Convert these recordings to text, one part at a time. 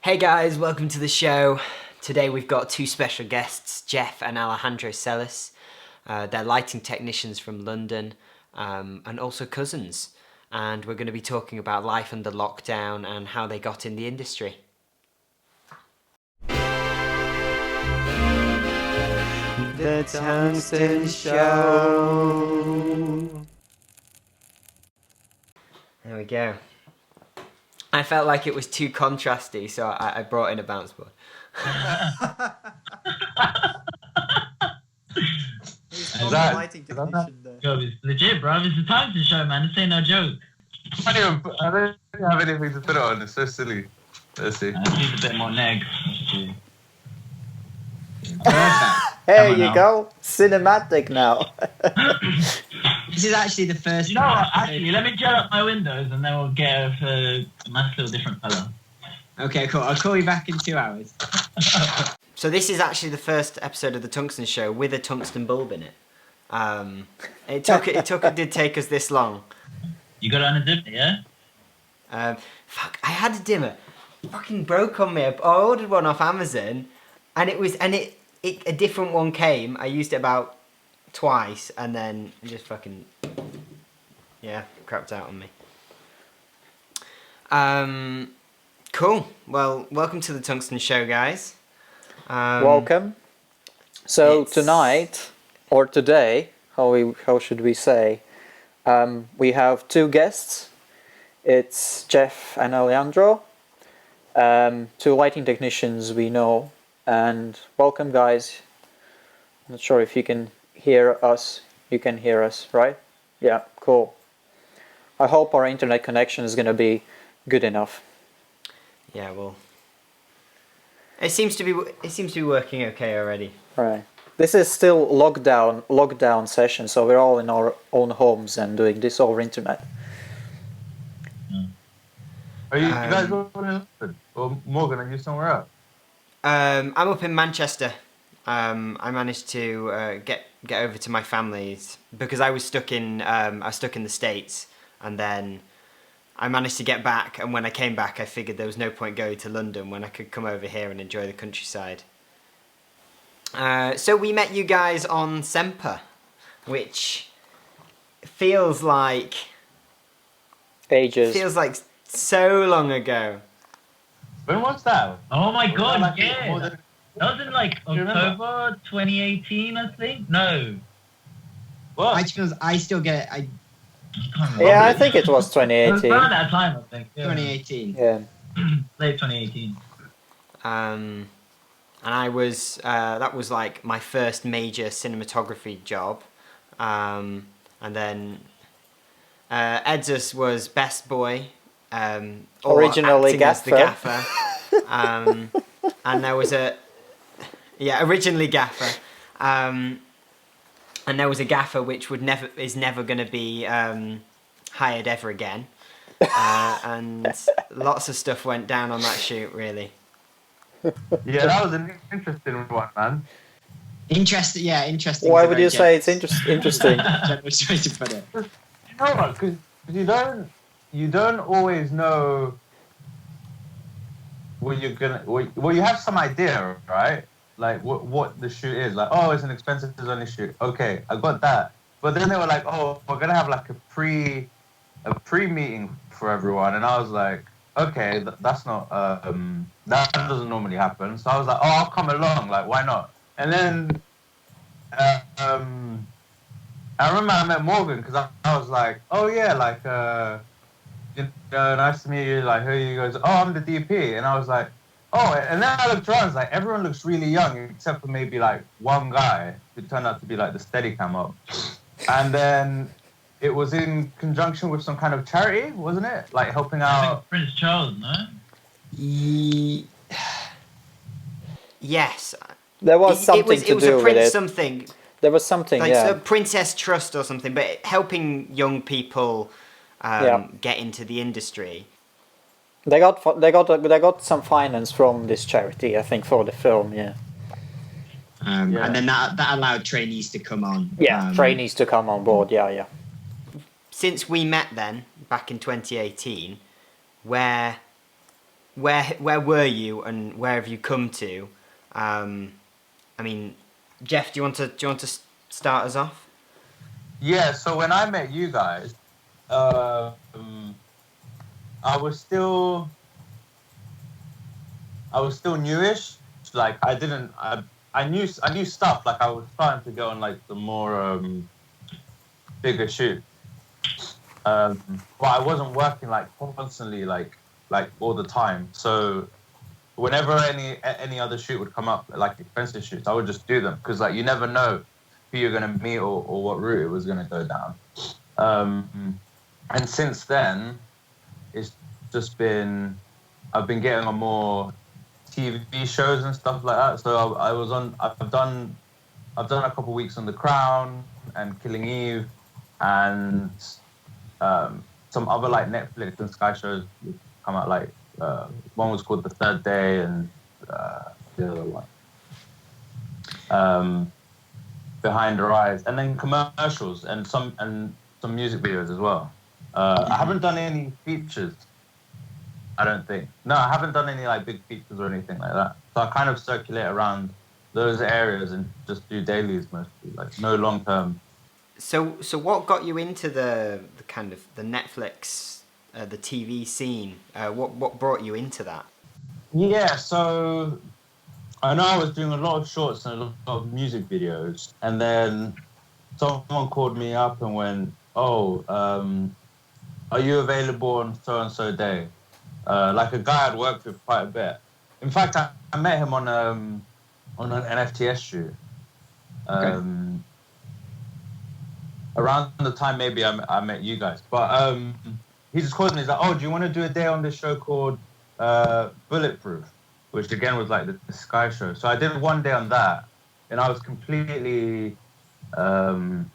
Hey guys, welcome to the show. Today we've got two special guests, Jeff and Alejandro Celis. They're lighting technicians from London and also cousins. And we're going to be talking about life under lockdown and how they got in the industry. The Tungsten Show. There we go. I felt like it was too contrasty, so I brought in a bounce board. Lighting technician there. Yo, it's legit, bro. It's the Tungsten Show, man. This ain't no joke. I don't have anything to put it on. It's so silly. Let's see. She's a bit more neg. There you go. Cinematic now. This is actually the first. You know what? Actually, let me gel up my windows and then we'll get a nice little different colour. Okay, cool. I'll call you back in 2 hours. So this is actually the first episode of the Tungsten Show with a tungsten bulb in it. It did take us this long. You got it on a dimmer, yeah? Fuck, I had a dimmer. It fucking broke on me. I ordered one off Amazon, and a different one came. I used it about twice, and then it just fucking crapped out on me. Cool. Well, welcome to the Tungsten Show, guys. Welcome. So tonight, or today, how should we say? We have two guests. It's Jeff and Alejandro, two lighting technicians we know. And welcome, guys. I'm not sure if you can hear us. You can hear us, right? Yeah, cool. I hope our internet connection is going to be good enough. Yeah, well, it seems to be working okay already. Right. This is still lockdown session, so we're all in our own homes and doing this over internet. Are you guys all in London? Or Morgan, are you somewhere else? I'm up in Manchester. I managed to get over to my family's because I was stuck in the States, and then I managed to get back. And when I came back, I figured there was no point going to London when I could come over here and enjoy the countryside. So we met you guys on Semper, which feels like Ages. Feels like so long ago. When was that? Oh my Was god, that yeah. more than- That was in like you remember? October 2018, I think? No. What? I still get I can't remember. Yeah, I think it was It was 2018. around that time, I think. Yeah. 2018. Yeah. Late 2018. And I was that was like my first major cinematography job, and then Edzus was best boy, or Originally acting as the gaffer. gaffer, and there was originally gaffer, and there was a gaffer which is never going to be hired ever again, and lots of stuff went down on that shoot, really. Yeah, that was an interesting one, man. Interesting. Why would you say it's interesting? Generous way to put it. You know what? Because you don't always know what you're gonna. Well, you have some idea, right? Like what the shoot is. Like, oh, it's an expenses only shoot. Okay, I got that. But then they were like, oh, we're gonna have like a pre meeting for everyone, and I was like, okay, that's not that doesn't normally happen. So I was like, oh, I'll come along. Like, why not? And then I remember I met Morgan because I was like, oh yeah, like nice to meet you. Like, who are you? He goes, oh, I'm the DP, and I was like, oh, and then I looked around, like everyone looks really young except for maybe like one guy who turned out to be like the Steadicam up, and then it was in conjunction with some kind of charity, wasn't it? Like helping I out. think Prince Charles, no? Yes. There was something it was to do a with prince it. something. There was something, Like yeah. a Princess Trust or something, but helping young people get into the industry. They got some finance from this charity, I think, for the film. Yeah. And then that allowed trainees to come on. Yeah, trainees to come on board. Yeah. Since we met then back in 2018, where where were you and where have you come to? I mean, Jeff, do you want to start us off? Yeah. So when I met you guys, I was still newish. Like I knew stuff. Like I was starting to go on like the more bigger shoot. But I wasn't working like constantly, like all the time. So whenever any other shoot would come up, like expensive shoots, I would just do them because like you never know who you're gonna meet or what route it was gonna go down. And since then, it's just been I've been getting on more TV shows and stuff like that. So I've done a couple weeks on The Crown and Killing Eve and some other like Netflix and Sky shows come out. Like one was called The Third Day and the other one Behind Her Eyes, and then commercials and some music videos as well. I haven't done any features. I don't think. No, I haven't done any like big features or anything like that. So I kind of circulate around those areas and just do dailies mostly, like no long term. So what got you into the kind of the Netflix, the TV scene? What brought you into that? Yeah, so I know I was doing a lot of shorts and a lot of music videos, and then someone called me up and went, "Oh, are you available on so and so day?" Like a guy I'd worked with quite a bit. In fact, I met him on an FTS shoot. Okay. Around the time maybe I met you guys. But he just called me. He's like, "Oh, do you want to do a day on this show called Bulletproof?" Which again was like the Sky show. So I did one day on that, and I was completely not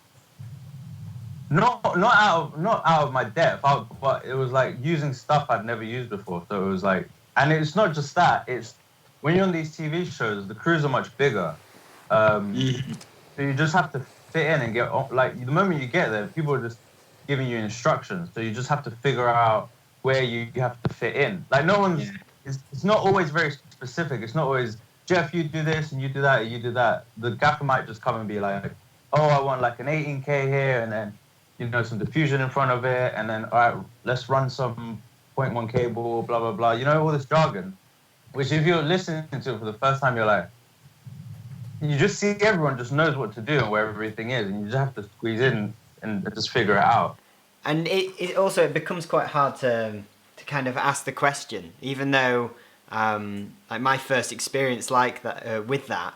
out of my depth, but it was like using stuff I'd never used before. So it was like, and it's not just that. It's when you're on these TV shows, the crews are much bigger. So you just have to fit in and get on. Like the moment you get there, people are just giving you instructions. So you just have to figure out where you have to fit in. Like no one's. Yeah. It's not always very specific. It's not always Jeff. You do this and you do that. And you do that. The gaffer might just come and be like, "Oh, I want like an 18K here, and then some diffusion in front of it, and then all right, let's run some 0.1 cable, blah blah blah." All this jargon, which if you're listening to it for the first time, you're like. You just see everyone just knows what to do and where everything is, and you just have to squeeze in and just figure it out. And it also becomes quite hard to kind of ask the question, even though like my first experience like that with that,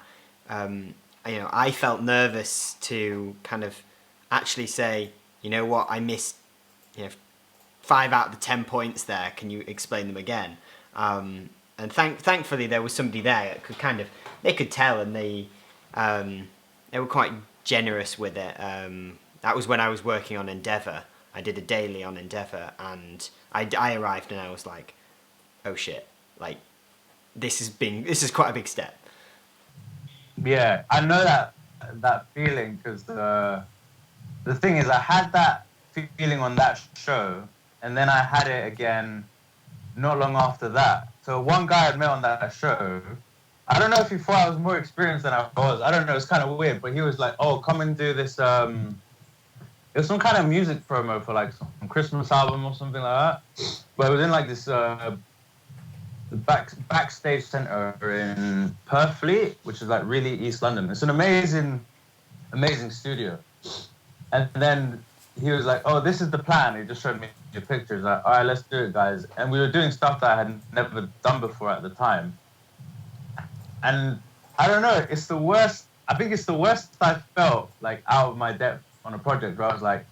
I felt nervous to kind of actually say, you know what, I missed 5 out of the 10 points there. Can you explain them again? And thankfully there was somebody there that could kind of. They could tell, and they were quite generous with it. That was when I was working on Endeavour. I did a daily on Endeavour, and I arrived and I was like, "Oh shit! Like, this is quite a big step." Yeah, I know that feeling because the thing is, I had that feeling on that show, and then I had it again not long after that. So one guy I'd met on that show. I don't know if he thought I was more experienced than I was. I don't know. It's kind of weird, but he was like, "Oh, come and do this." It was some kind of music promo for like some Christmas album or something like that. But it was in like this the backstage center in Purfleet, which is like really East London. It's an amazing studio. And then he was like, "Oh, this is the plan." He just showed me the pictures. Like, "All right, let's do it, guys." And we were doing stuff that I had never done before at the time. And I don't know, it's the worst. I think it's the worst I felt like out of my depth on a project where I was like,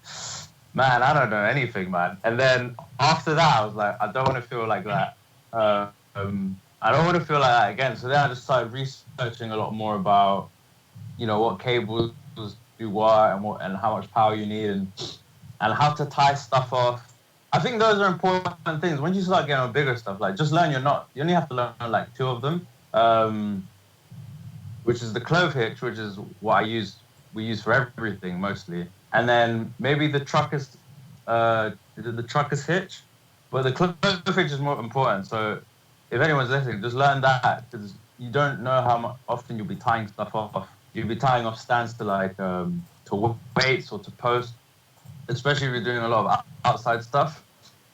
"Man, I don't know anything, man." And then after that, I was like, "I don't want to feel like that. I don't want to feel like that again." So then I just started researching a lot more about, what cables do what and how much power you need and how to tie stuff off. I think those are important things. When you start getting on bigger stuff, like just learn you only have to learn like 2 of them. Which is the clove hitch, which is what we use for everything mostly, and then maybe the trucker's hitch, but the clove hitch is more important. So if anyone's listening, just learn that because you don't know how often you'll be tying stuff off. You'll be tying off stands to like to weights or to posts, especially if you're doing a lot of outside stuff.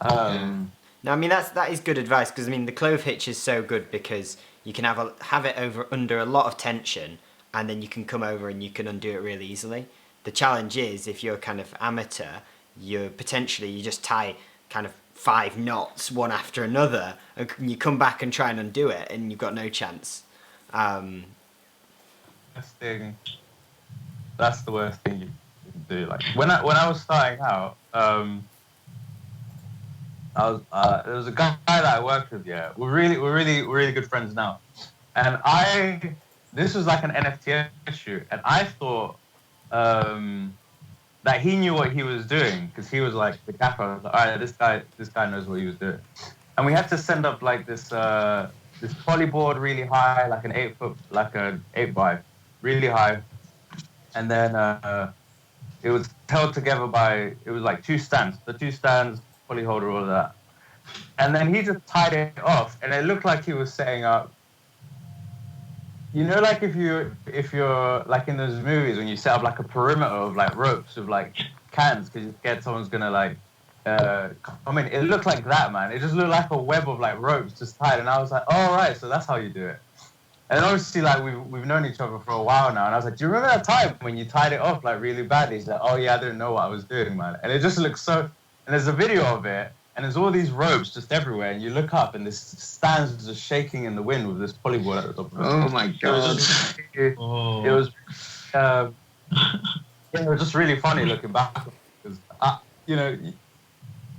No, I mean that is good advice because I mean the clove hitch is so good because you can have it under a lot of tension, and then you can come over and you can undo it really easily. The challenge is if you're kind of amateur, you just tie kind of 5 knots one after another, and you come back and try and undo it, and you've got no chance. That's the worst thing you can do. Like when I was starting out, there was a guy that I worked with. Yeah, we're really good friends now. And this was like an NFT shoot, and I thought that he knew what he was doing because he was like the gaffer. I was like, all right, this guy knows what he was doing. And we had to send up like this polyboard really high, like an 8 foot, like an 8x, really high. And then it was held together it was like 2 stands, the 2 stands, pulley holder, all of that. And then he just tied it off, and it looked like he was setting up. You know, like if you're like in those movies when you set up like a perimeter of like ropes of like cans because you're scared someone's gonna like come in. It looked like that, man. It just looked like a web of like ropes just tied, and I was like, oh right, so that's how you do it. And obviously, like we've known each other for a while now, and I was like, do you remember that time when you tied it off like really badly? He's like, oh yeah, I didn't know what I was doing, man. And it just looks so. And there's a video of it. And there's all these ropes just everywhere, and you look up, and this stands just shaking in the wind with this polyboard at the top of it. Oh my god! It was, it was just really funny looking back because you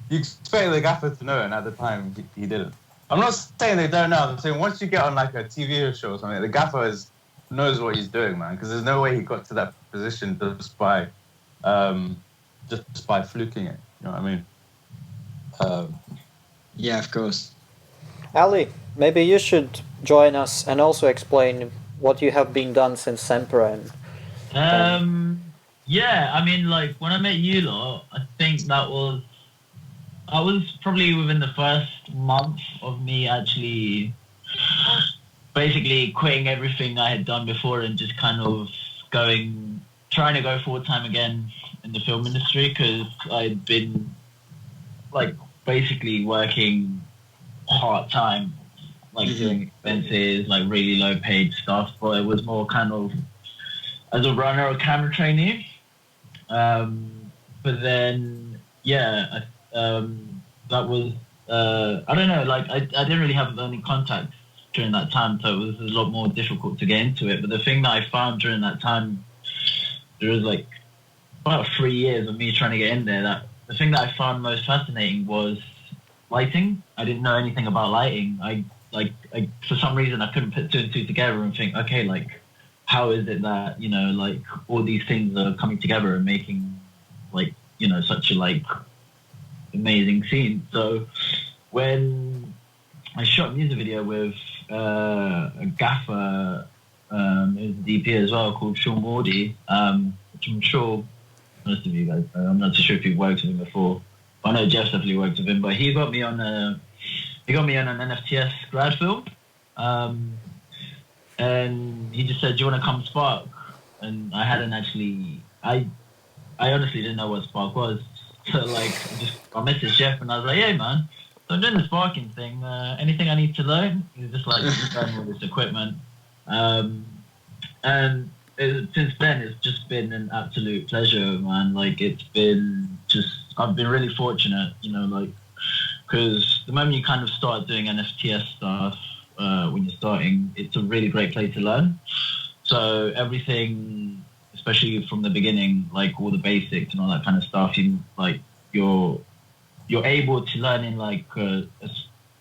expect the gaffer to know, and at the time he didn't. I'm not saying they don't know. I'm saying once you get on like a TV show or something, the gaffer knows what he's doing, man. Because there's no way he got to that position just by fluking it. You know what I mean? Yeah, of course. Ali, maybe you should join us and also explain what you have been done since Sempre. Yeah, I mean, like when I met you lot, I think I was probably within the first month of me actually basically quitting everything I had done before and just kind of trying to go full time again in the film industry because I'd been like basically working part time, like doing expenses, like really low paid stuff, but it was more kind of as a runner or camera trainee. But then, yeah, that was, I don't know, like I didn't really have any contacts during that time, so it was a lot more difficult to get into it. But the thing that I found during that time, there was like about 3 years of me trying to get in there, that the thing that I found most fascinating was lighting. I didn't know anything about lighting. I for some reason I couldn't put 2 and 2 together and think, okay, like how is it that, you know, like all these things are coming together and making like, you know, such a like amazing scene. So when I shot a music video with a gaffer, it was a DP as well, called Sean Wardy, which I'm sure most of you guys know. I'm not too sure if you've worked with him before. I know Jeff definitely worked with him, but he got me on an NFTS grad film, and he just said, "Do you want to come Spark?" And I hadn't actually, I honestly didn't know what Spark was. So like, I messaged Jeff and I was like, "Hey man, so I'm doing the sparking thing. Anything I need to learn?" He was just like, "Learn all this equipment," and since then, it's just been an absolute pleasure, man. Like, I've been really fortunate, you know, like, because the moment you kind of start doing NFTS stuff, when you're starting, it's a really great place to learn. So everything, especially from the beginning, like all the basics and all that kind of stuff, you're able to learn in like a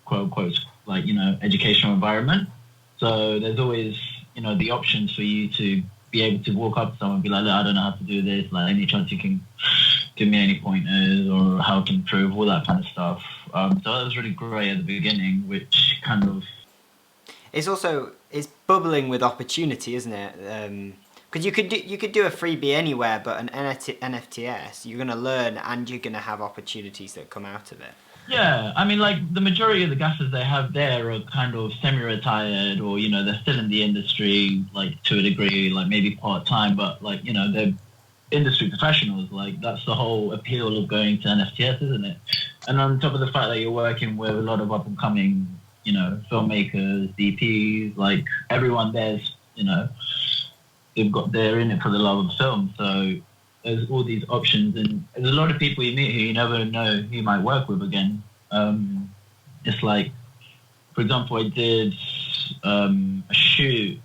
quote unquote, like, you know, educational environment. So there's always, you know, the options for you to be able to walk up to someone and be like, "Look, I don't know how to do this. Like, any chance you can give me any pointers or how I can improve," all that kind of stuff. So that was really great at the beginning, which kind of... It's bubbling with opportunity, isn't it? Because you could do a freebie anywhere, but an NFTS, you're going to learn and you're going to have opportunities that come out of it. Yeah, I mean, like the majority of the gaffers they have there are kind of semi-retired, or they're still in the industry, like to a degree, like maybe part-time, but like they're industry professionals. Like that's the whole appeal of going to NFTS, isn't it? And on top of the fact that you're working with a lot of up-and-coming, filmmakers, DPs, like everyone there's, they're in it for the love of film. So there's all these options, and there's a lot of people you meet who you never know who you might work with again. It's like, for example, I did a shoot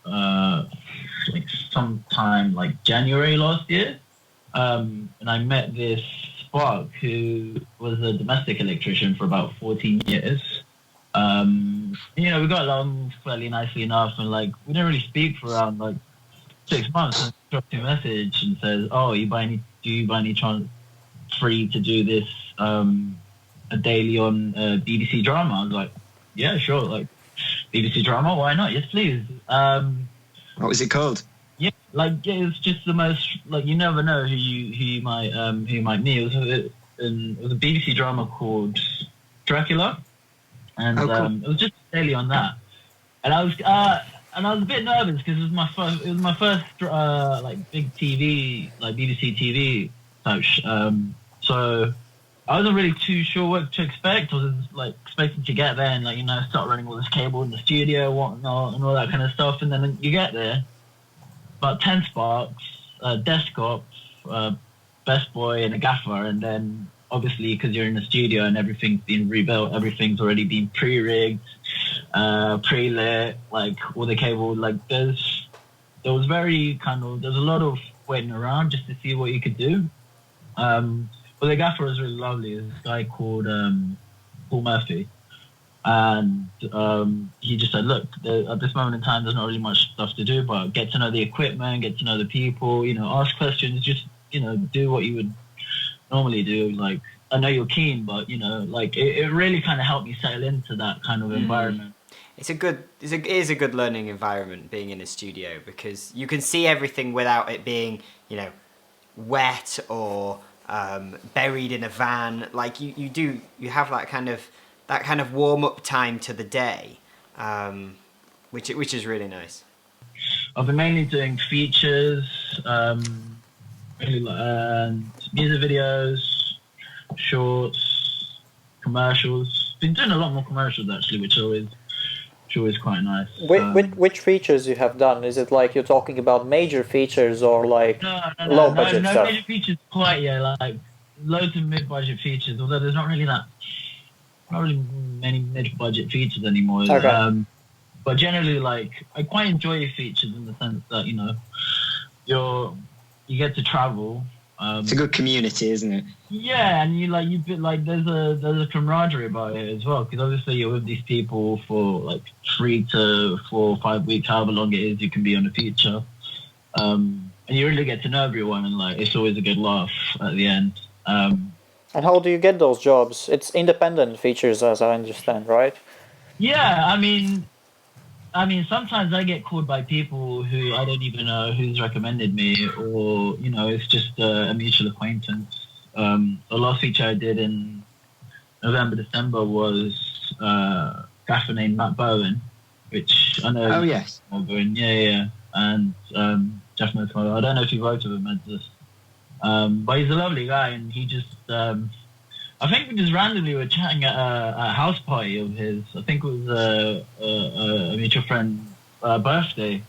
like sometime like January last year, and I met this Spark who was a domestic electrician for about 14 years. We got along fairly nicely enough, and like we didn't really speak for around like 6 months. And I dropped him a message and says, "Oh, do you by any chance free to do this a daily on BBC drama?" I was like, "Yeah, sure." Like BBC drama, why not? Yes, please. What was it called? Yeah, like it's just the most like you never know who you might meet. It was a BBC drama called Dracula, and cool. it was just daily on that. And I was a bit nervous because it was my first like big TV, like BBC TV type. So I wasn't really too sure what to expect. I was like expecting to get there and like start running all this cable in the studio, whatnot, and all that kind of stuff. And then you get there, about 10 sparks, desktop, best boy, and a gaffer, and then obviously because you're in the studio and everything's been rebuilt, everything's already been pre-rigged, pre-lit, like all the cable. Like there was there's a lot of waiting around just to see what you could do. But the gaffer was really lovely. There's this guy called Paul Murphy. And he just said, look, at this moment in time, there's not really much stuff to do, but get to know the equipment, get to know the people, ask questions, just, do what you would normally do. Like, I know you're keen, but, like, it really kind of helped me settle into that kind of environment. It is a good learning environment being in a studio, because you can see everything without it being, wet or buried in a van. Like you have that kind of warm up time to the day, which is really nice. I've been mainly doing features, music videos, shorts, commercials. Been doing a lot more commercials actually, which is always quite nice. Which features you have done? Is it like you're talking about major features or like low budget stuff? No major features quite yet. Like loads of mid budget features, although there's not really many mid-budget features anymore. Okay. But generally, like, I quite enjoy features in the sense that, you get to travel. It's a good community, isn't it? Yeah, and there's a camaraderie about it as well, because obviously you're with these people for like 3 to 4 or 5 weeks, however long it is you can be on a feature. And you really get to know everyone, and like it's always a good laugh at the end. And how do you get those jobs? It's independent features, as I understand, right? Yeah, I mean, sometimes I get called by people who I don't even know who's recommended me, or it's just a mutual acquaintance. The last feature I did in November, December was a gaffer named Matt Bowen, which I know. Oh yes. Bowen, yeah, and Jeff knows. I don't know if you've worked with him, Edzus. But he's a lovely guy, and he just, I think we just randomly were chatting at a house party of his. I think it was a mutual friend's birthday.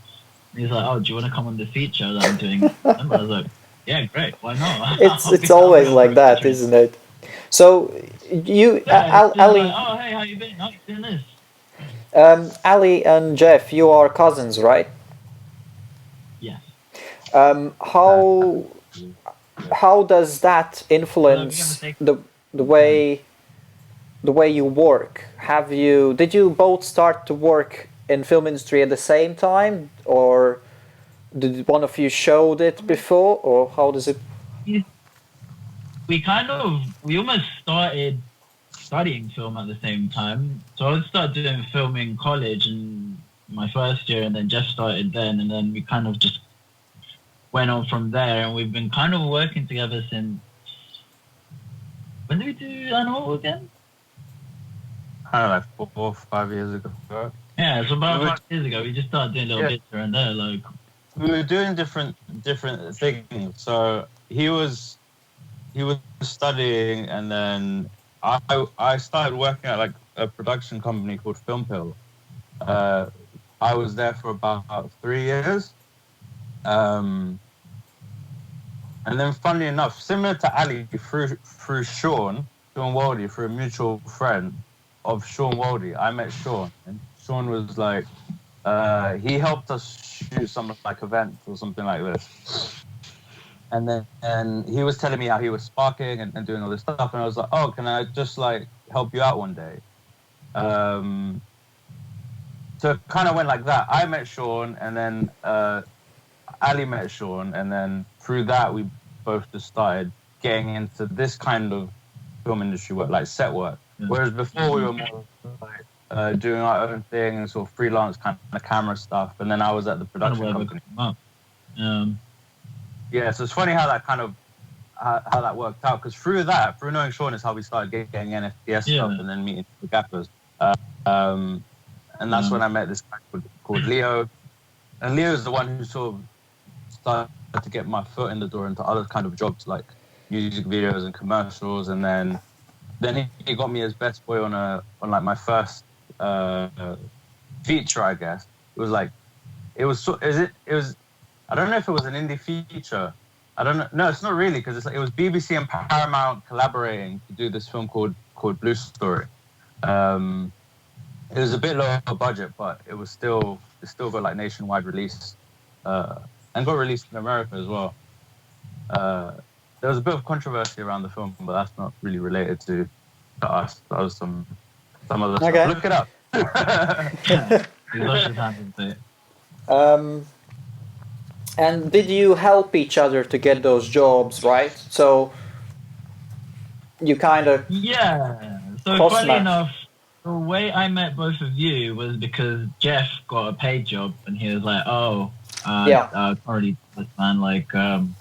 And he's like, "Oh, do you want to come on the feature that I'm doing?" And I was like, "Yeah, great. Why not?" It's always like that, isn't it? So you, Ali. Like, oh, hey, how you been? How you doing this? Ali and Jeff, you are cousins, right? Yes. How does that influence the way you work? Did you both start to work in film industry at the same time, or did one of you showed it before, or how does it? We almost started studying film at the same time. So I started doing film in college in my first year, and then Jeff started then, and then we kind of just went on from there, and we've been kind of working together since. When did we do Animal again? kind of like 4 or 5 years ago. Yeah, it's about 5 years ago. We just started doing little bits here and there, like. We were doing different things. So he was studying, and then I started working at like a production company called Film Pill. I was there for about 3 years. And then, funnily enough, similar to Ali, through Sean Waldy, through a mutual friend of Sean Waldy, I met Sean. And Sean was like, he helped us shoot some like events or something like this. And then he was telling me how he was sparking and doing all this stuff. And I was like, oh, can I just like help you out one day? So it kind of went like that. I met Sean, and then Ali met Sean, and then through that we both just started getting into this kind of film industry work, like set work. Yeah. Whereas before we were more like doing our own thing and sort of freelance kind of camera stuff. And then I was at the production company. Yeah, so it's funny how that kind of how that worked out, because through knowing Sean is how we started getting NFTS stuff and then meeting the gappers. And that's when I met this guy called Leo. And Leo is the one who sort of started to get my foot in the door into other kind of jobs like music videos and commercials. And then he got me as best boy on like my first feature, I guess. I don't know if it was an indie feature. I don't know. No, it's not really, because it was BBC and Paramount collaborating to do this film called Blue Story. It was a bit lower budget, but it still got like nationwide release, and got released in America as well. There was a bit of controversy around the film, but that's not really related to us. That was some other stuff. Look it up. And did you help each other to get those jobs, right? So you kind of So funny enough, the way I met both of you was because Jeff got a paid job, and he was like, "Oh, I already this man like I'm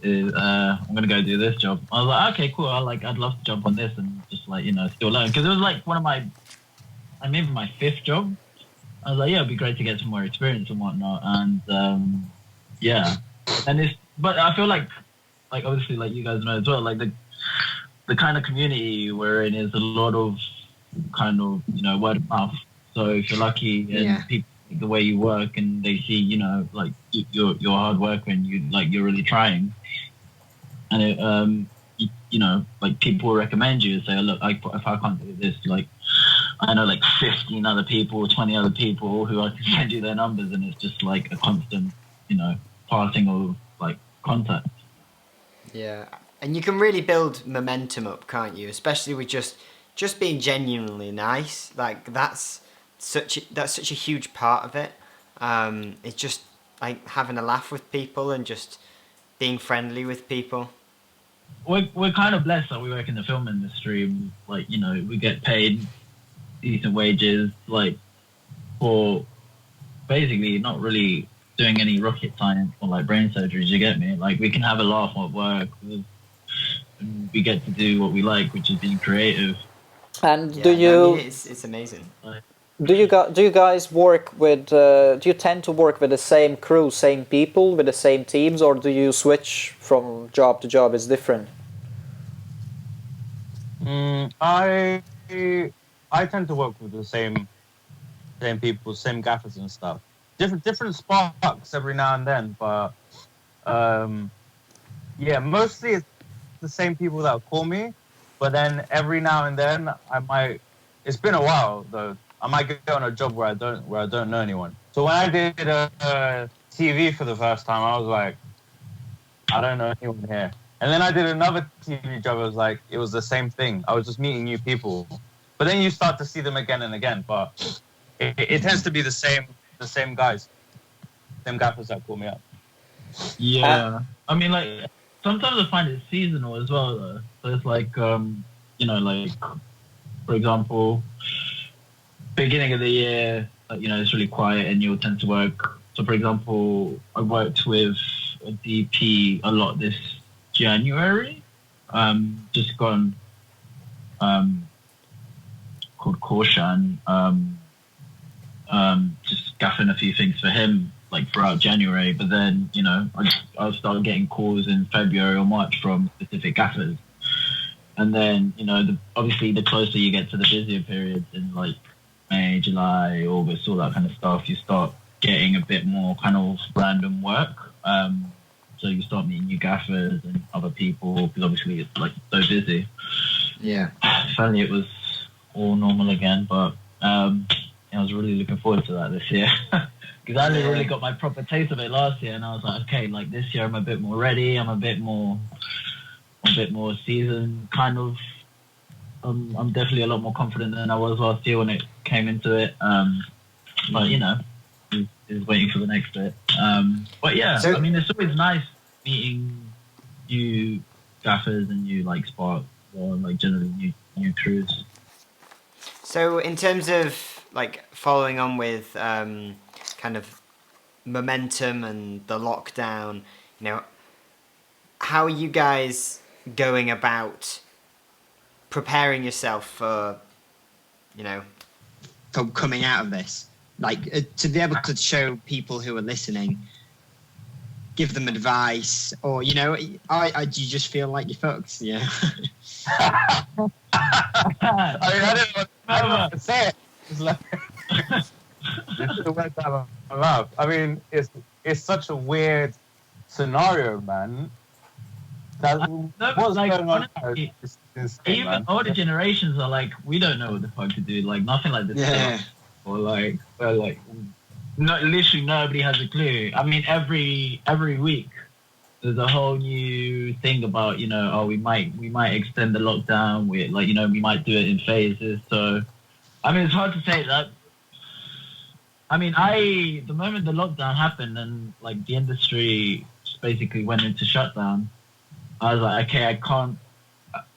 gonna go do this job." I was like, "Okay, cool. I'd love to jump on this and just still learn," because it was like maybe my 5th job. I was like, "Yeah, it'd be great to get some more experience and whatnot," and but I feel like obviously like you guys know as well, like the kind of community we're in is a lot of kind of word of mouth. So if you're lucky and people like the way you work and they see like you're hard worker and you're really trying, and it, like people will recommend you and say, "Look, if I can't do this, like I know like 15 other people, 20 other people who I can send you their numbers," and it's just like a constant passing of like contact. Yeah, and you can really build momentum up, can't you? Especially with just being genuinely nice. Like that's such a huge part of it. It's just like having a laugh with people and just being friendly with people. We're kind of blessed that we work in the film industry. Like we get paid decent wages, like for basically not really doing any rocket science or like brain surgeries. You get me? Like we can have a laugh at work. And we get to do what we like, which is being creative. And it's amazing. Do you guys work with? Do you tend to work with the same crew, same people, with the same teams, or do you switch from job to job? It's different. I tend to work with the same people, same gaffers and stuff. Different sparks every now and then, but mostly it's the same people that call me. But then every now and then I might. It's been a while though. I might get on a job where I don't know anyone. So when I did TV for the first time, I was like, I don't know anyone here. And then I did another TV job. It was the same thing. I was just meeting new people. But then you start to see them again and again. But it tends to be the same guys, same gappers that call me up. Yeah, I mean, like sometimes I find it seasonal as well, though. So it's like, like for example, beginning of the year, it's really quiet and you'll tend to work. So for example, I worked with a DP a lot this January, just gone. called Korshan. Just gaffing a few things for him like throughout January, but then I'll start getting calls in February or March from specific gaffers, and then obviously the closer you get to the busier periods in like May, July, August, all that kind of stuff, you start getting a bit more kind of random work. So you start meeting new gaffers and other people because obviously it's like so busy. Yeah. Finally, it was all normal again, but I was really looking forward to that this year because I really got my proper taste of it last year, and I was like, okay, like this year I'm a bit more ready. I'm a bit more seasoned, kind of. I'm definitely a lot more confident than I was last year when it came into it. But is waiting for the next bit. But yeah, I mean, it's always nice meeting new gaffers and new like spots or like generally new crews. So in terms of like following on with kind of momentum and the lockdown, how are you guys going about preparing yourself for, coming out of this? Like to be able to show people who are listening, give them advice, or do you just feel like you're fucked? Yeah. I mean, I don't know what to say. It's like it's the words out of my mouth. I mean, it's such a weird scenario, man. What's going on now is insane, even man. older generations are like, we don't know what the fuck to do. Like nothing like this. Yeah. Or like literally nobody has a clue. I mean, every week there's a whole new thing about we might extend the lockdown. We we might do it in phases. So I mean, it's hard to say that. I mean, the moment the lockdown happened and like the industry just basically went into shutdown, I was like, okay, I can't.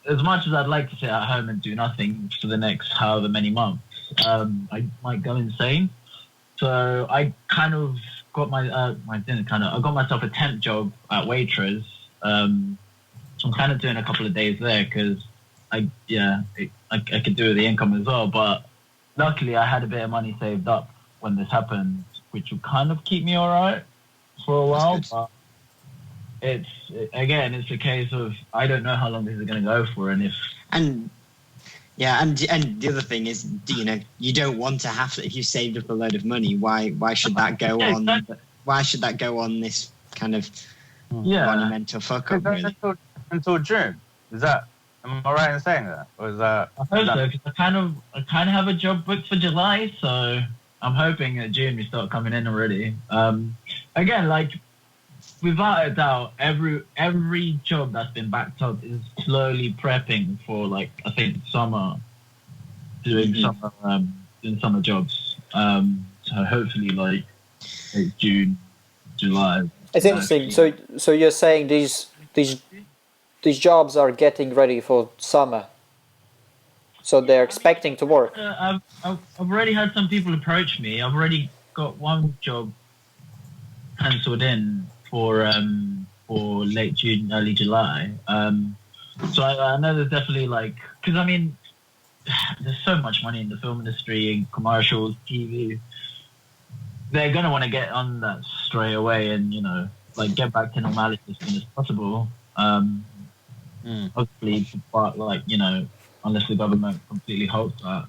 As much as I'd like to sit at home and do nothing for the next however many months, I might go insane. So I kind of got I got myself a temp job at Waitrose. So I'm kind of doing a couple of days there because I could do with the income as well. But luckily I had a bit of money saved up when this happened, which would kind of keep me all right for a while. But it's a case of I don't know how long this is going to go for, and the other thing is, you don't want to have to. If you saved up a load of money, why should that go on? Exactly. Why should that go on this kind of monumental fuck up? Really? Until June. Am I right in saying that, or is that? I hope so, because I kind of have a job booked for July, so I'm hoping that June we start coming in already. Again, like without a doubt, every job that's been backed up is slowly prepping for like I think summer, doing summer jobs. So hopefully like June, July. It's interesting. So you're saying these jobs are getting ready for summer, so they're expecting to work. I've already had some people approach me. I've already got one job penciled in for late June, early July. So I know there's definitely like, because I mean, there's so much money in the film industry, in commercials, TV. They're gonna want to get on that straight away and like get back to normality as soon as possible. Hopefully, but like unless the government completely halts that,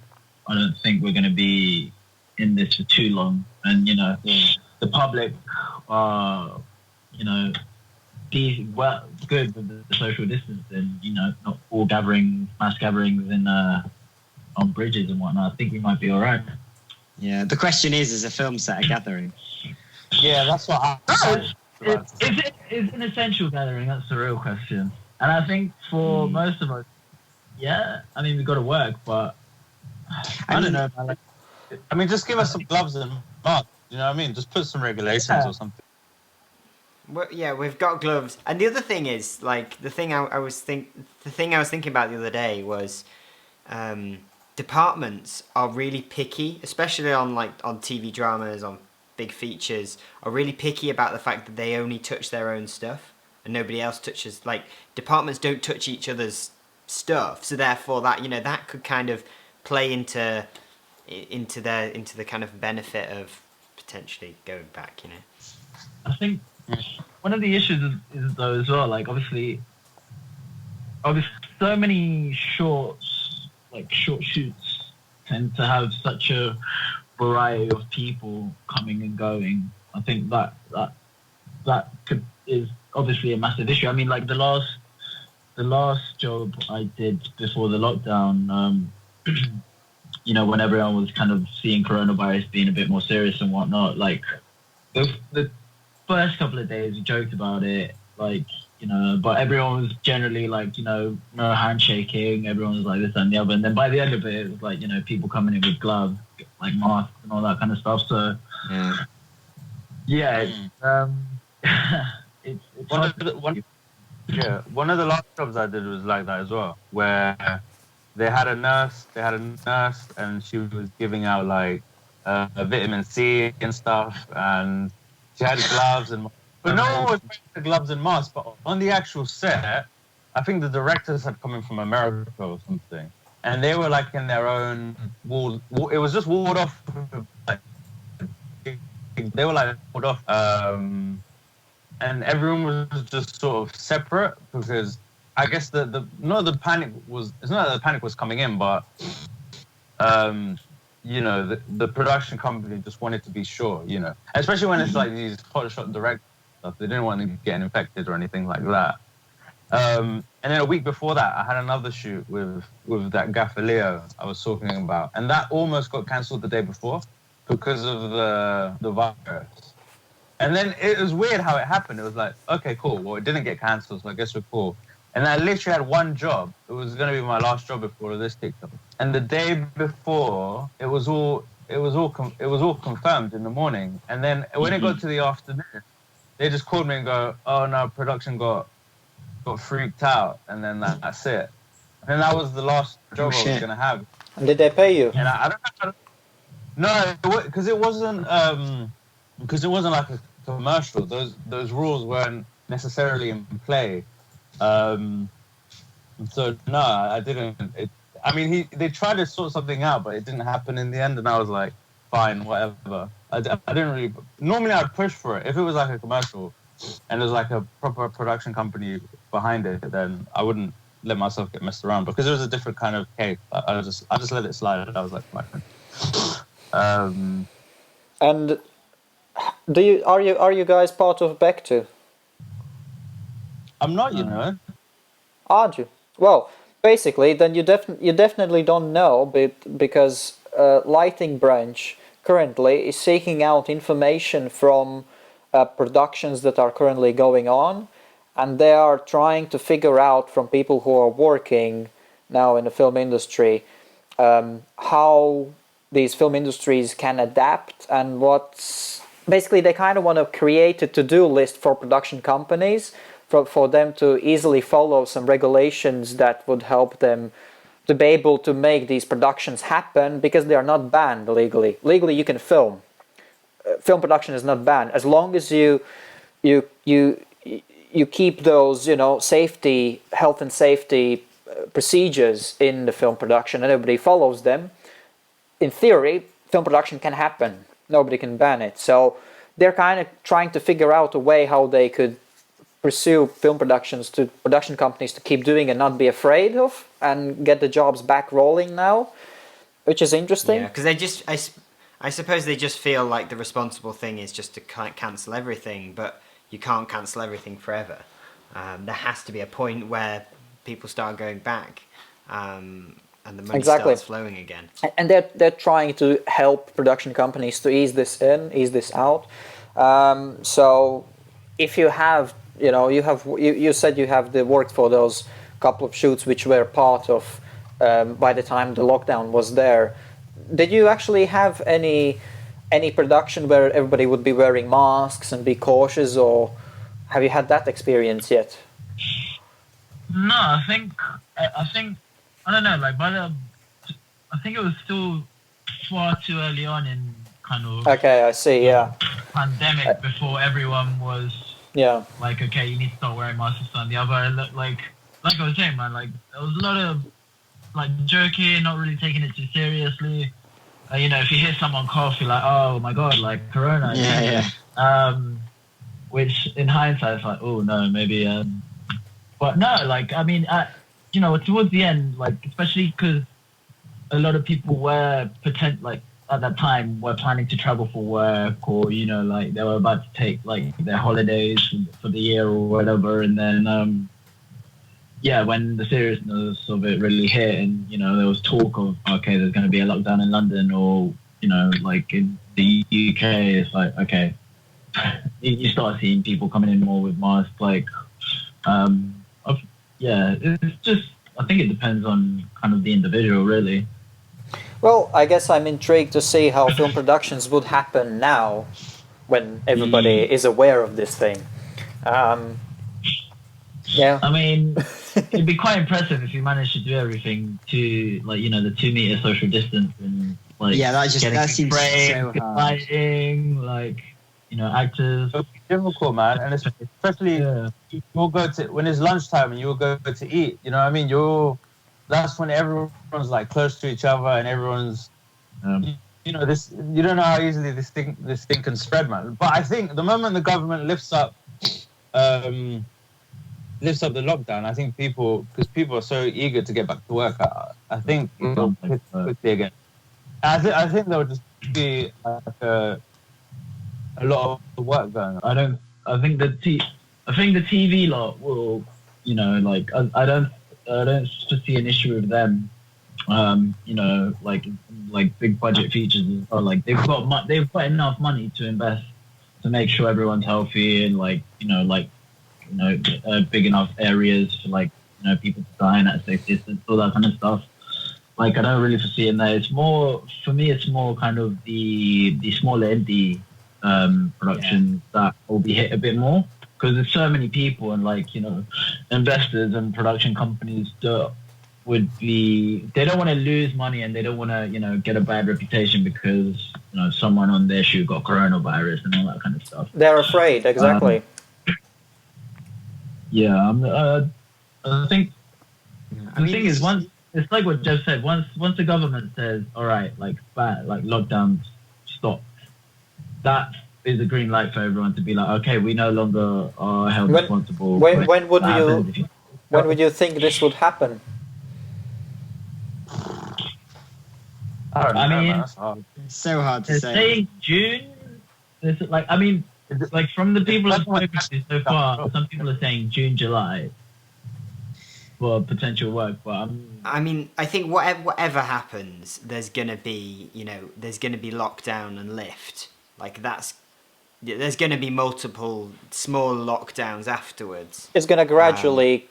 I don't think we're gonna be in this for too long. And the public are good with the social distancing, not all mass gatherings on bridges and whatnot. I think we might be all right. Yeah, the question is a film set a gathering? Yeah, that's what It's an essential gathering, that's the real question. And I think for most of us, I mean, we've got to work, but I don't know. I mean, just give us some gloves and masks, you know what I mean? Just put some regulations or something. Well, yeah, we've got gloves, and the other thing is like the thing I was thinking about the other day was departments are really picky, especially on TV dramas, on big features, are really picky about the fact that they only touch their own stuff and nobody else touches. Like departments don't touch each other's stuff, so therefore that that could kind of play into the kind of benefit of potentially going back, you know. I think one of the issues is though as well, like obviously so many short shoots tend to have such a variety of people coming and going. I think that is obviously a massive issue. I mean, like the last job I did before the lockdown, you know, when everyone was kind of seeing coronavirus being a bit more serious and whatnot, like the first couple of days we joked about it, like, you know, but everyone was generally like, you know, no handshaking, everyone was like this and the other, and then by the end of it, it was like, you know, people coming in with gloves, like masks and all that kind of stuff. So yeah, it's one of the last jobs I did was like that as well, where they had a nurse, and she was giving out like vitamin C and stuff, and she had gloves and. But no one was wearing the gloves and masks. But on the actual set, I think the directors had come in from America or something, and they were like in their own wall. It was just walled off. They were like walled off, and everyone was just sort of separate because I guess it's not that the panic was coming in, but you know, the production company just wanted to be sure, you know, especially when it's like these hotshot directors. They didn't want to get infected or anything like that. And then a week before that, I had another shoot with that gaffer Leo I was talking about, and that almost got cancelled the day before because of the virus. And then it was weird how it happened. It was like, okay, cool. Well, it didn't get cancelled, so I guess we're cool. And I literally had one job. It was going to be my last job before this TikTok. And the day before, it was all confirmed in the morning. And then when it got to the afternoon, they just called me and go, oh no, production got freaked out, and then that's it. And that was the last job I was gonna have. And did they pay you? And I don't know. No, because it wasn't like a commercial. Those rules weren't necessarily in play. So no, I didn't. I mean, they tried to sort something out, but it didn't happen in the end. And I was like, fine, whatever. I didn't really. Normally, I'd push for it. If it was like a commercial, and there's like a proper production company behind it, then I wouldn't let myself get messed around because it was a different kind of case. I just let it slide. I was like, fine. And are you guys part of Back 2? I'm not, you know. Aren't you? Well, basically, then you definitely don't know, because lighting branch currently is seeking out information from productions that are currently going on, and they are trying to figure out from people who are working now in the film industry how these film industries can adapt, and basically they kind of want to create a to-do list for production companies for them to easily follow some regulations that would help them to be able to make these productions happen, because they are not banned legally. Legally, you can film. Film production is not banned as long as you keep those, you know, health and safety procedures in the film production, and everybody follows them. In theory, film production can happen. Nobody can ban it. So they're kind of trying to figure out a way how they could pursue production companies to keep doing and not be afraid of, and get the jobs back rolling now, which is interesting. Yeah, because I suppose they just feel like the responsible thing is just to cancel everything, but you can't cancel everything forever. There has to be a point where people start going back, and the money starts flowing again. And they're trying to help production companies to ease this out. So if you have, you said you have worked for those couple of shoots which were part of by the time the lockdown was there. Did you actually have any production where everybody would be wearing masks and be cautious, or have you had that experience yet? No, I think I don't know. Like I think it was still far too early on in kind of. Okay, I see. Yeah. Pandemic before everyone was. Yeah. Like, okay, you need to start wearing masks and the other. Like I was saying, man. Like there was a lot of like joking, not really taking it too seriously. You know, if you hear someone cough, you're like, oh my god, like corona. Yeah. Which in hindsight, it's like, oh no, maybe. But no, like I mean, you know, towards the end, like especially because a lot of people were like at that time were planning to travel for work, or you know, like they were about to take like their holidays for the year or whatever, and then yeah, when the seriousness of it really hit, and you know, there was talk of okay, there's going to be a lockdown in London, or you know, like in the UK, it's like okay, you start seeing people coming in more with masks, like yeah, it's just I think it depends on kind of the individual, really. Well, I guess I'm intrigued to see how film productions would happen now, when everybody is aware of this thing. Yeah. I mean, it'd be quite impressive if you managed to do everything to, like, you know, the 2 meter social distance and, like, that seems so hard. lighting, like, you know, actors. It's difficult, man, and especially you'll go to when it's lunchtime and you'll go to eat. You know what I mean? That's when everyone's like close to each other and everyone's. You know this. You don't know how easily this thing can spread, man. But I think the moment the government lifts up the lockdown, I think because people are so eager to get back to work, I think it'll pick quickly again. I think there'll just be like a lot of work going on. I think the TV lot will, you know, like I don't foresee an issue with them. You know, like big budget features, or like they've got enough money to invest to make sure everyone's healthy and like big enough areas for like, you know, people to dine at a safe distance, all that kind of stuff. Like I don't really foresee in there. It's more for me. It's more kind of the smaller indie productions that will be hit a bit more because there's so many people and like, you know, investors and production companies that they don't want to lose money and they don't want to, you know, get a bad reputation because, you know, someone on their shoe got coronavirus and all that kind of stuff. They're afraid, exactly. I think the thing is, once it's like what Jeff said, once the government says, all right, like lockdowns stop, that is a green light for everyone to be like, okay, we no longer are held responsible. When would you think this would happen? I mean, it's so hard to say. Saying June. It's like, I mean, like from the people I've spoken to so far, some people are saying June, July for potential work. But I mean, I think whatever happens, there's gonna be lockdown and lift. Like there's gonna be multiple small lockdowns afterwards. It's gonna gradually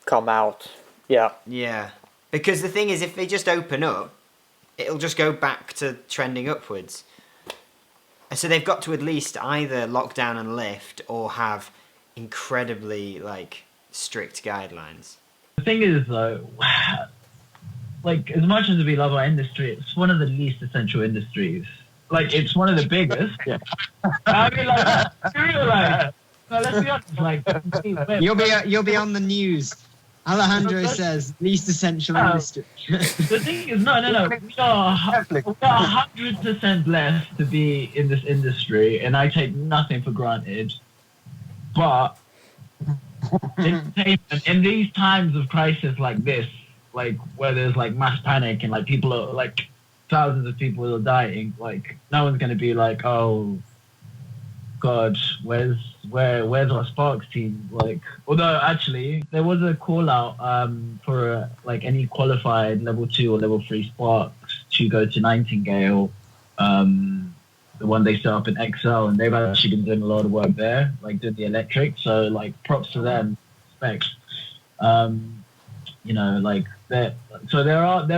come out. Yeah. Yeah, because the thing is, if they just open up, it'll just go back to trending upwards. So they've got to at least either lock down and lift or have incredibly like strict guidelines. The thing is though, like as much as we love our industry, it's one of the least essential industries. Like it's one of the biggest. Yeah. I mean, like, no, let's be honest. Like, you'll be on the news. Alejandro says least essential industry. The thing is, no. We are 100% blessed to be in this industry, and I take nothing for granted. But in these times of crisis like this, like where there's like mass panic and like people are like thousands of people are dying, like no one's gonna be like, oh God, where's our Sparks team? Like, although actually there was a call out for like any qualified level 2 or level 3 Sparks to go to Nightingale, the one they set up in Excel, and they've actually been doing a lot of work there, like doing the electric. So like props to them, specs. You know, like there are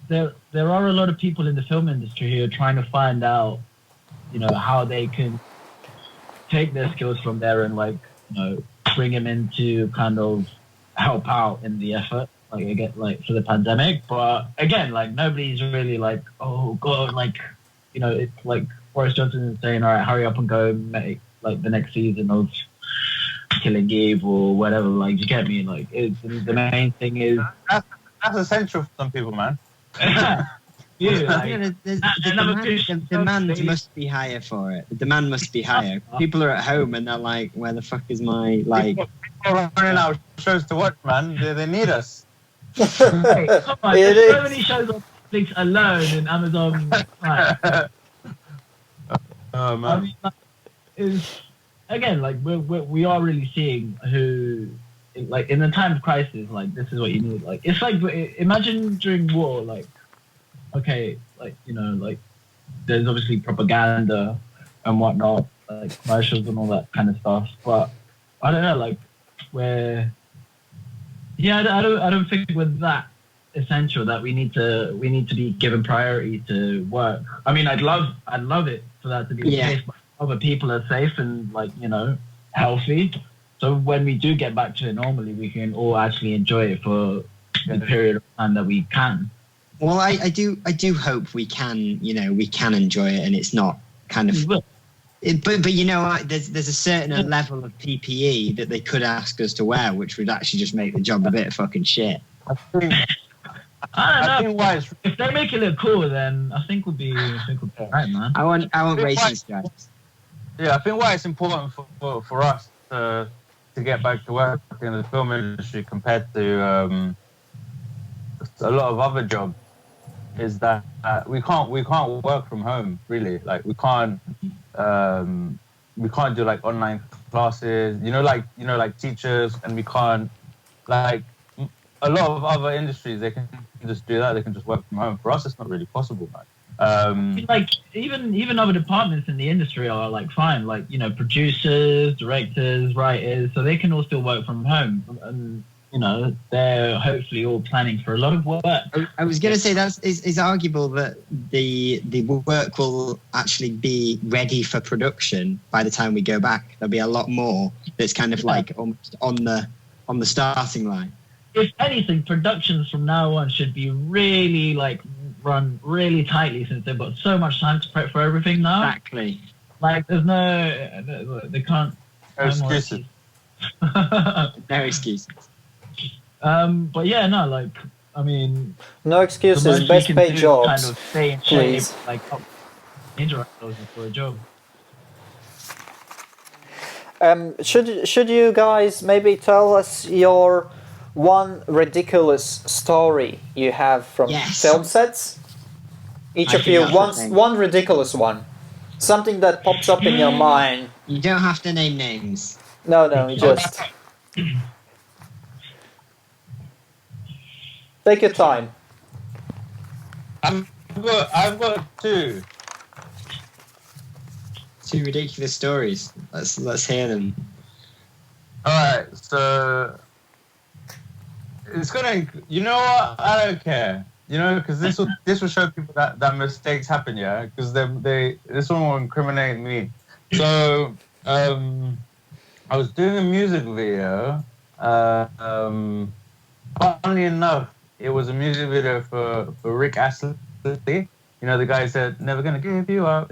a lot of people in the film industry who are trying to find out, you know, how they can take their skills from there and like, you know, bring them into kind of help out in the effort, like again, like for the pandemic. But again, like nobody's really like, oh God, like, you know, it's like Boris Johnson is saying, all right, hurry up and go make like the next season of Killing Eve or whatever. Like, you get me? Like, it's the main thing is that's essential for some people, man. The demand must be higher for it. The demand must be higher. People are at home and they're like, where the fuck is my, like... People are running out of shows to watch, man. They need us. Hey, come on, there's so many shows on Netflix alone and Amazon. Oh, man. I mean, again, like we are really seeing who, like in the time of crisis, like this is what you need. Like it's like imagine during war, like okay, like like there's obviously propaganda and whatnot, like commercials and all that kind of stuff. But I don't know, like where, yeah, I don't think we're that essential that we need to be given priority to work. I mean, I'd love it for that to be the case, but other people are safe and like healthy. So when we do get back to it normally, we can all actually enjoy it for the period of time that we can. Well, I do hope we can enjoy it and it's not kind of. But there's a certain level of PPE that they could ask us to wear, which would actually just make the job a bit fucking shit. I don't know. If they make it look cool, then I think we'll be alright, man. I want racing stripes. Yeah, I think why it's important for us to get back to work in the film industry compared to a lot of other jobs is that we can't work from home really. Like we can't do like online classes. Like teachers, and we can't like a lot of other industries. They can just do that. They can just work from home. For us, it's not really possible, man. Like even other departments in the industry are like fine, like producers, directors, writers, so they can all still work from home, and they're hopefully all planning for a lot of work. I was going to say it's arguable that the work will actually be ready for production by the time we go back. There'll be a lot more that's kind of like almost on the starting line. If anything, productions from now on should be really like run really tightly since they've got so much time to prep for everything now. Exactly. Like there's they can't. No excuses. No excuses. But yeah, no, like I mean, no excuses. Best paid jobs. Kind of stay in shape, like interact for a job. Should you guys maybe tell us your one ridiculous story you have from film sets? Each of you, one ridiculous one. Something that pops up in your mind. You don't have to name names. No, just... Take your time. I've got two. Two ridiculous stories. Let's hear them. All right, so it's gonna. You know what? I don't care. Because this will show people that mistakes happen. Yeah, because this one will incriminate me. So I was doing a music video. Funnily enough, it was a music video for Rick Astley. The guy who said "Never Gonna Give You Up."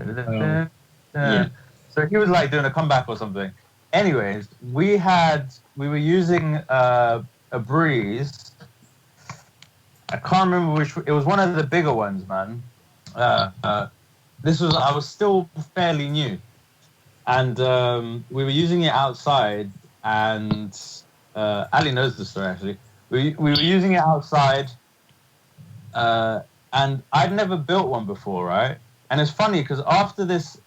Yeah. So he was like doing a comeback or something. Anyways, we were using a Breeze. I can't remember which. It was one of the bigger ones, man. I was still fairly new, and we were using it outside. And Ali knows the story actually. We were using it outside, and I'd never built one before, right? And it's funny because after this,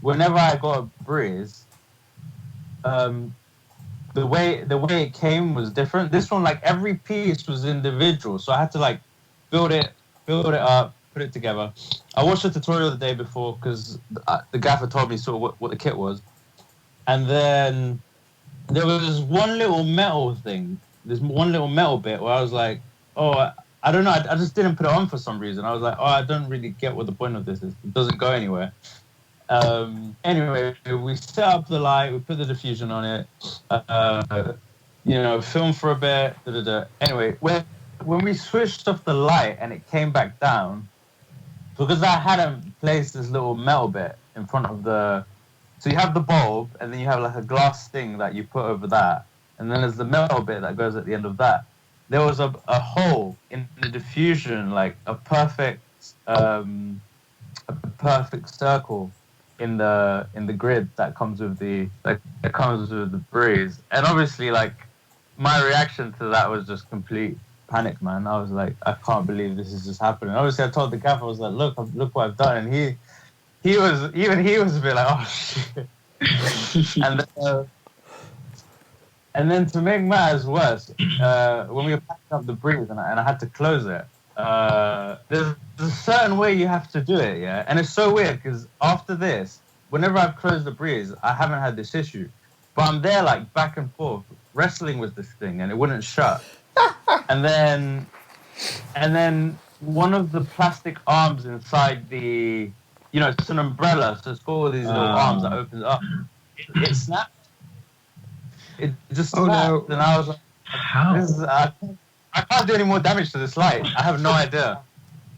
whenever I got a Breeze, the way it came was different. This one, like every piece was individual, so I had to like build it up, put it together. I watched a tutorial the day before because the gaffer told me sort of what the kit was, and then there was this one little metal thing, this one little metal bit where I was like, oh, I don't know, I just didn't put it on for some reason. I was like, oh, I don't really get what the point of this is. It doesn't go anywhere. Anyway, we set up the light, we put the diffusion on it, film for a bit, Anyway, when we switched off the light and it came back down, because I hadn't placed this little metal bit in front of so you have the bulb, and then you have like a glass thing that you put over that, and then there's the metal bit that goes at the end of that. There was a hole in the diffusion, like a perfect circle in the grid that comes with the breeze. And obviously, like, my reaction to that was just complete panic, man. I was like, I can't believe this is just happening. Obviously, I told the gaffer, I was like, look what I've done, and he was a bit like, oh shit. And then to make matters worse, when we were packing up the breeze and I had to close it, there's a certain way you have to do it, yeah? And it's so weird because after this, whenever I've closed the breeze, I haven't had this issue. But I'm there like back and forth, wrestling with this thing and it wouldn't shut. and then one of the plastic arms inside the, it's an umbrella, so it's got all these little arms that opens up. It snapped. It just snapped, and I was like, how? I can't do any more damage to this light. I have no idea.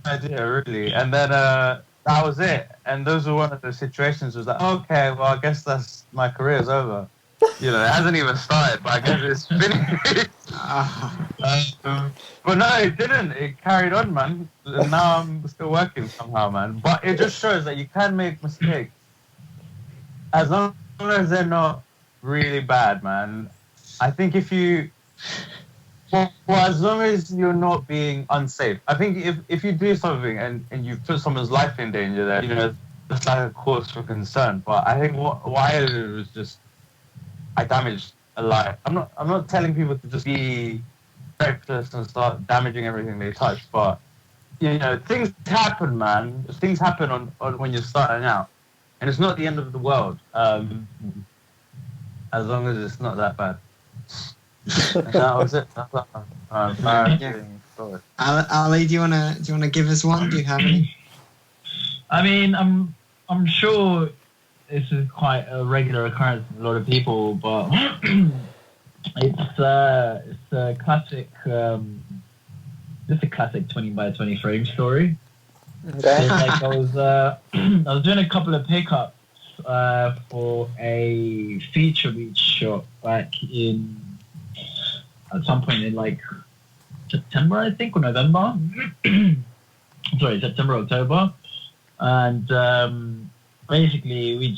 Really. And then that was it. And those were one of the situations was like, okay, well, I guess my career's over. It hasn't even started, but I guess it's finished. But no, it didn't. It carried on, man. And now I'm still working somehow, man. But it just shows that you can make mistakes. As long as they're not really bad, man. I think if you... Well, as long as you're not being unsafe. I think if you do something and you put someone's life in danger, then, that's like a cause for concern. But I think what I did was just... I damaged a life. I'm not telling people to just be reckless and start damaging everything they touch, but things happen, man. Things happen on when you're starting out, and it's not the end of the world. As long as it's not that bad. That was it. That's embarrassing story. Ali, do you wanna give us one? Do you have any? I mean, I'm sure this is quite a regular occurrence with a lot of people, but it's a classic, just a classic 20 by 20 frame story. Okay. Like I was doing a couple of pickups for a feature beach shop back at some point in like September, I think, or November. Sorry, September, October, and basically we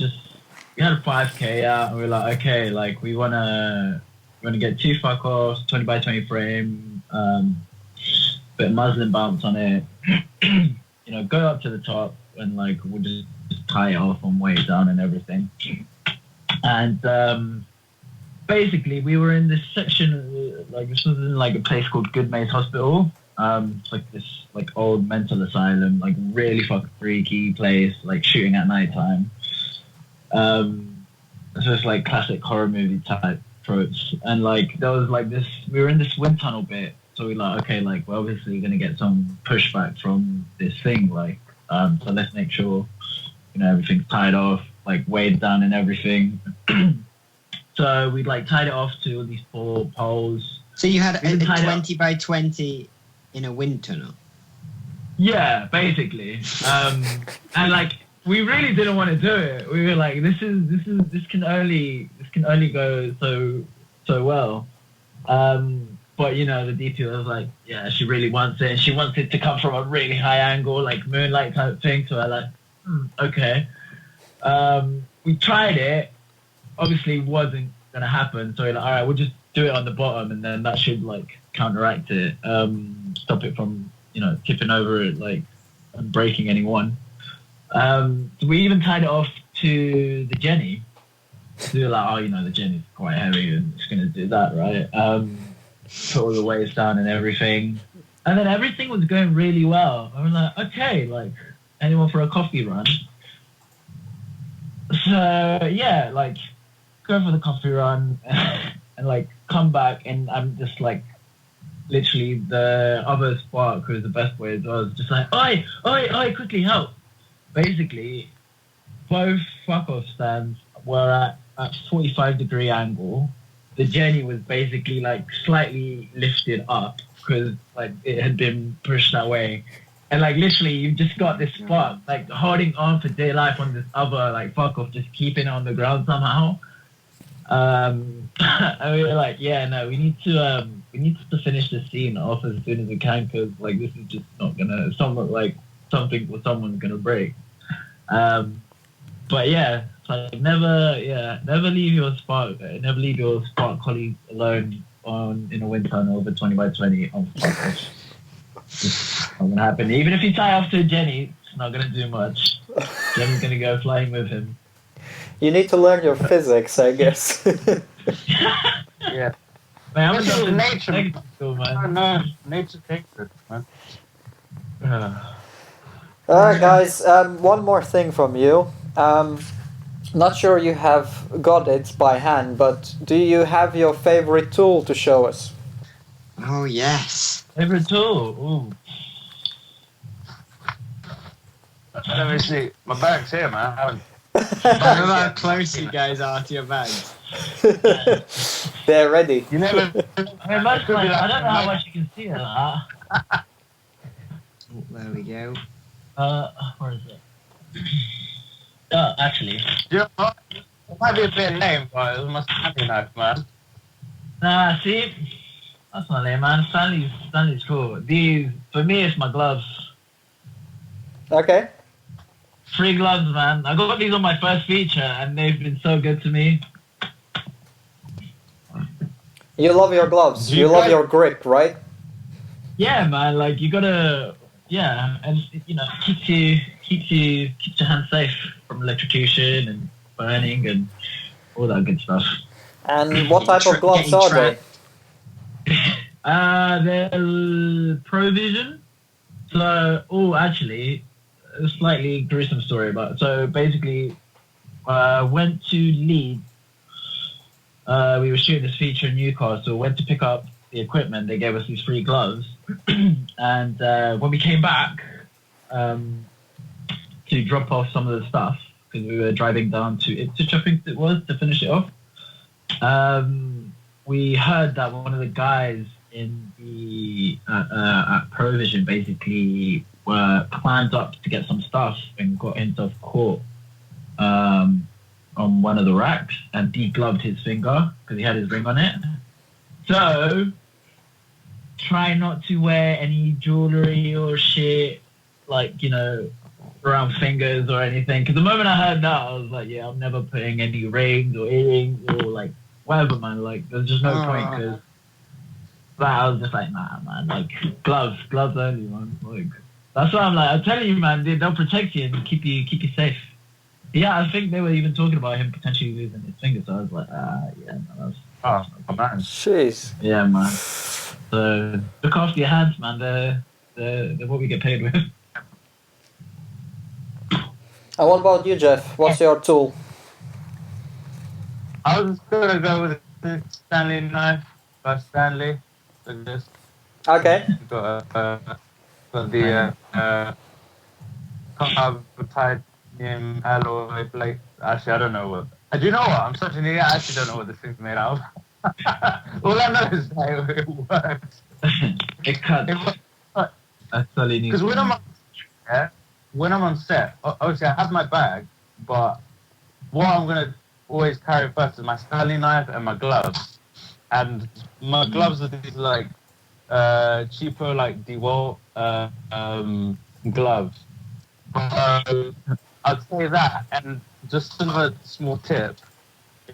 had a 5K out, and we were like, okay, like we wanna get 2 fuck offs, 20 by 20 frame, bit of muslin bounce on it, go up to the top, and like we'll just tie it off on way down and everything. And basically we were in this section, like this was in like a place called Goodmays Hospital. It's like this like old mental asylum, like really fucking freaky place, like shooting at nighttime. It's just like classic horror movie type tropes. And like there was like this, we were in this wind tunnel bit, so we like, okay, like we're obviously gonna get some pushback from this thing, like so let's make sure everything's tied off, like weighed down and everything. So we like tied it off to all these 4 poles. So you had a 20 by 20 in a wind tunnel? Yeah, basically. And like we really didn't want to do it. We were like, this can only go so well. But the DP was like, yeah, she really wants it, and she wants it to come from a really high angle, like moonlight type thing. So I like, okay. We tried it. Obviously, wasn't gonna happen. So we're like, all right, we'll just do it on the bottom, and then that should like counteract it, stop it from tipping over it, like and breaking anyone. So we even tied it off to the Jenny. So we were like, the Jenny's quite heavy, and it's gonna do that, right? Put all the weights down and everything, and then everything was going really well. I was like, okay, like anyone for a coffee run? So yeah, like go for the coffee run and like come back, and I'm just like literally the other spark, who was the best way, I was just like, oi, quickly help. Basically, both fuck off stands were at 45-degree angle. The Jenny was basically like slightly lifted up because like it had been pushed that way. And like literally you've just got this spark like holding on for dear life on this other like fuck off, just keeping it on the ground somehow. And we were like, yeah, no, we need to finish the scene off as soon as we can because like this is just not gonna someone's gonna break. But yeah, it's like never leave your spark colleagues alone in a wind tunnel over 20 by 20 on spark. It's not gonna happen. Even if you tie off to Jenny, it's not gonna do much. Jenny's gonna go flying with him. You need to learn your physics, I guess. Yeah. Man, This is nature. man. No, nature takes it, man. Alright guys, one more thing from you. Not sure you have got it by hand, but do you have your favorite tool to show us? Oh yes. Favorite tool? Ooh. Let me see. My bag's here, man. I haven't. I don't know how close you guys are to your bags. They're ready. You never. I mean, most like, I don't know how much you can see of that. Oh, there we go. Where is it? Oh, actually. You know what? It might be a bit lame, but it must be nice, man. Nah, see? That's not lame, man. Stanley's cool. These, for me, it's my gloves. Okay. Free gloves, man. I got these on my first feature, and they've been so good to me. You love your gloves. You love your grip, right? Yeah, man. Like you gotta, yeah, and you know, keeps your hands safe from electrocution and burning and all that good stuff. And what type of gloves are they? They're Provision. So, actually, a slightly gruesome story about it. So basically, went to Leeds. We were shooting this feature in Newcastle. Went to pick up the equipment. They gave us these free gloves. And when we came back to drop off some of the stuff, because we were driving down to Ipswich, I think it was, to finish it off, we heard that one of the guys in the at Provision basically climbed up to get some stuff and got himself caught on one of the racks and degloved his finger because he had his ring on it. So try not to wear any jewelry or shit, like, you know, around fingers or anything. Because the moment I heard that, I was like, yeah, I'm never putting any rings or earrings or like whatever, man. Like, there's just no point because I was just like, nah, man. Like, gloves only, man. Like, that's why I'm like, I'm telling you, man, they'll protect you and keep you safe. Yeah, I think they were even talking about him potentially losing his finger. So I was like, yeah, no, that's man. Jeez. Yeah, man. So look after your hands, man. They're what we get paid with. And what about you, Jeff? What's your tool? I was gonna go with the Stanley knife by Stanley. Like this. Okay. Got the titanium alloy plate. Actually, I don't know what. Do you know what? I'm such an idiot. I actually don't know what this thing's made out of. All I know is that it works. It cuts. That's all you need. Because when I'm on set, obviously I have my bag, but what I'm gonna always carry first is my Stanley knife and my gloves. And my gloves are these like cheaper, like DeWalt gloves. I'd say that. And just another small tip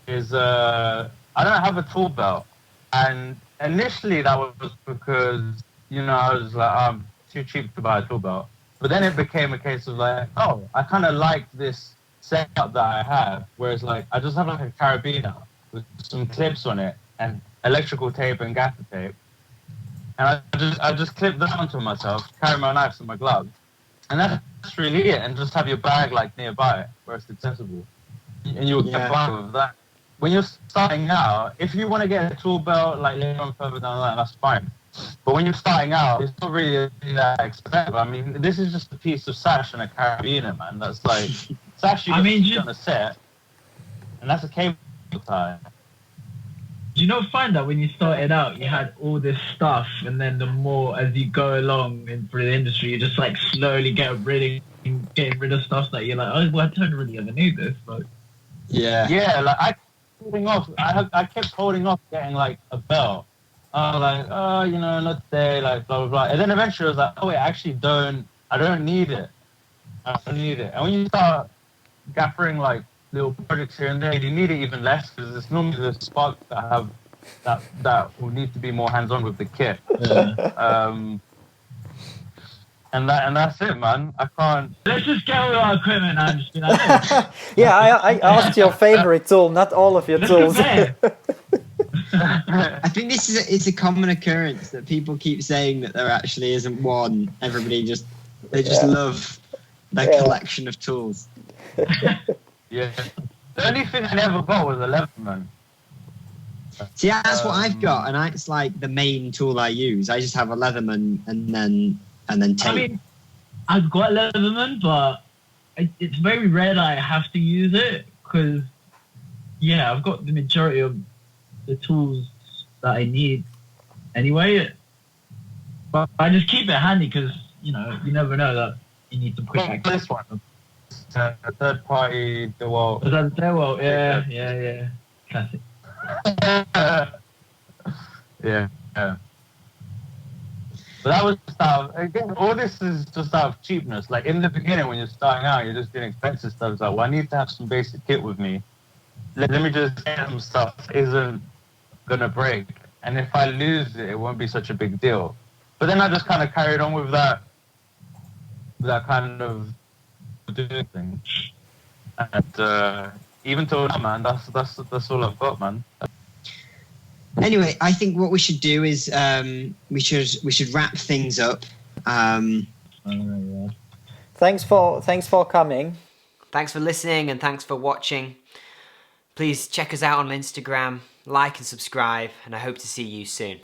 is I don't have a tool belt. And initially that was because, you know, I was like, I'm too cheap to buy a tool belt. But then it became a case of like, oh, I kind of like this setup that I have, whereas like I just have like a carabiner with some clips on it and electrical tape and gaffer tape, and I just clip that onto myself, carry my knives and my gloves, and that's really it. And just have your bag like nearby where it's accessible, and you'll get by with that. When you're starting out, if you want to get a tool belt like later on further down the line, that's fine. But when you're starting out, it's not really that expensive. I mean, this is just a piece of sash and a carabiner, man. That's like sash you put on a set, and that's a cable tie. Do you not find that when you started out, you had all this stuff, and then the more as you go along through the industry, you just like slowly getting rid of stuff that you're like, oh, well, I don't really ever need this. But yeah, like holding off. I kept holding off getting like a belt. I was like, oh, you know, not today, like blah blah blah. And then eventually I was like, oh wait, I don't need it. I don't need it. And when you start gathering like little projects here and there, you need it even less because it's normally the sparks that will need to be more hands on with the kit. Yeah. And that's it, man. I can't. Let's just get all our equipment and just be like, Yeah, I asked your favorite tool, not all of your tools. compare. I think it's a common occurrence that people keep saying that there actually isn't one. Everybody just love their collection of tools. Yeah. The only thing I never got was a Leatherman. See, that's what I've got, and it's like the main tool I use. I just have a Leatherman and then tape. I mean, I've got Leatherman, but it's very rare that I have to use it because, yeah, I've got the majority of the tools that I need anyway. But I just keep it handy because, you know, you never know that you need some quick access. This one. A third party DeWalt. Was that there? Well, yeah. Classic. Yeah. But that was stuff. Again, all this is just out of cheapness. Like in the beginning, when you're starting out, you're just doing expensive stuff. It's like, well, I need to have some basic kit with me. Let me just get some stuff that isn't gonna break. And if I lose it, it won't be such a big deal. But then I just kind of carried on with that kind of doing thing. And even till now, man, that's all I've got, man. Anyway, I think what we should do is we should wrap things up. Thanks for coming. Thanks for listening and thanks for watching. Please check us out on Instagram, like and subscribe, and I hope to see you soon.